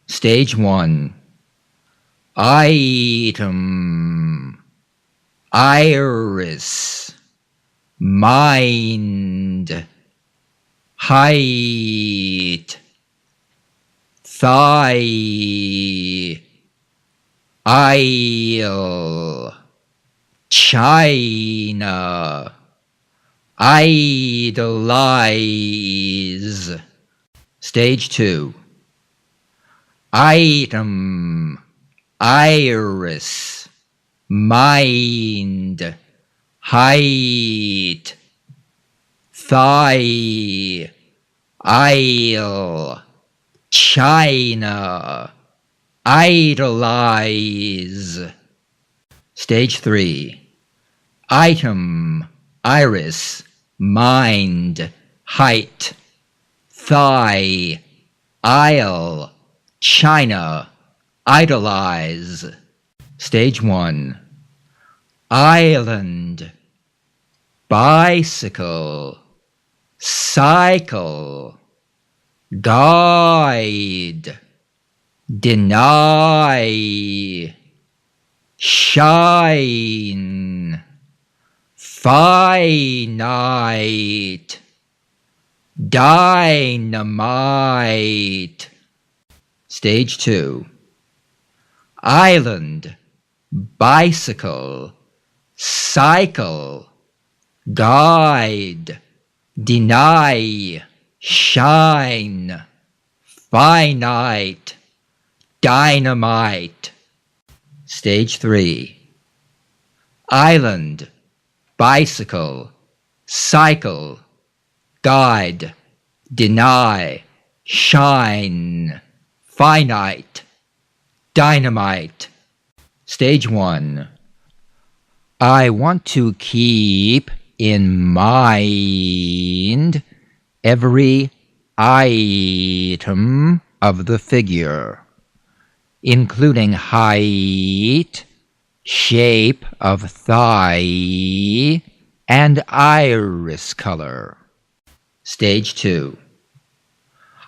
Stage 1. Item, iris, mind, height, thigh, isle, China, idolize. Stage 2. Item, iris, mind, height, thigh, isle, China, idolize. Stage 3. Item, iris, mind, height, thigh, isle, China, idolize. Stage 1. Island, bicycle, cycle, guide, deny, shine, finite, dynamite. Stage 2. Island, bicycle, cycle, guide, deny, shine, finite, dynamite. Stage 3. Island, bicycle, cycle, guide, deny, shine, finite, dynamite. Stage 1. I want to keep in mind every item of the figure, including height, shape of thigh, and iris color. Stage 2.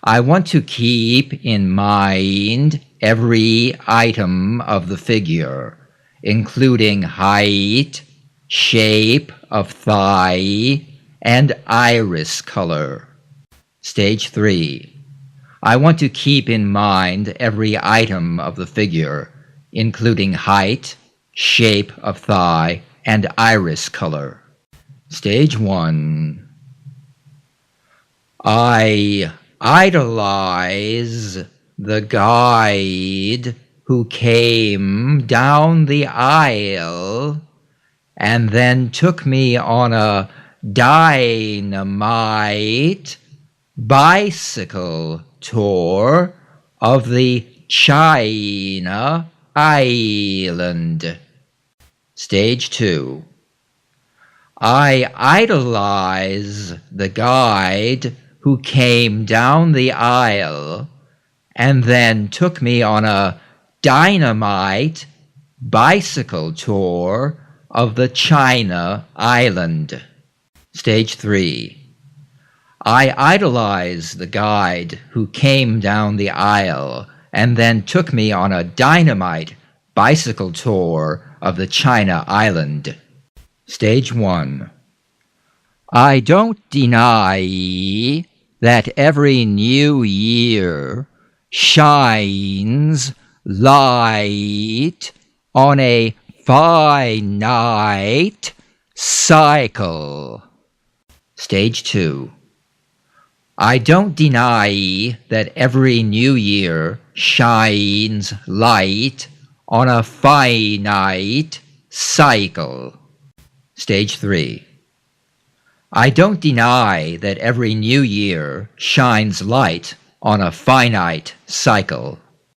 I want to keep in mind every item of the figure, including height, shape of thigh, and iris color. Stage 3. I want to keep in mind every item of the figure, including height, shape of thigh, and iris color. Stage 1. I idolize the guide who came down the aisle and then took me on a dynamite bicycle tour of the China Island. Stage 2. I idolize the guide who came down the aisle and then took me on a dynamite bicycle tour of the China Island. Stage 3. I idolize the guide who came down the aisle and then took me on a dynamite bicycle tour of the China Island. Stage 1. I don't deny that every new year shines light on a finite cycle. Stage 2. I don't deny that every new year shines light on a finite cycle. Stage 3. I don't deny that every new year shines light on a finite cycle.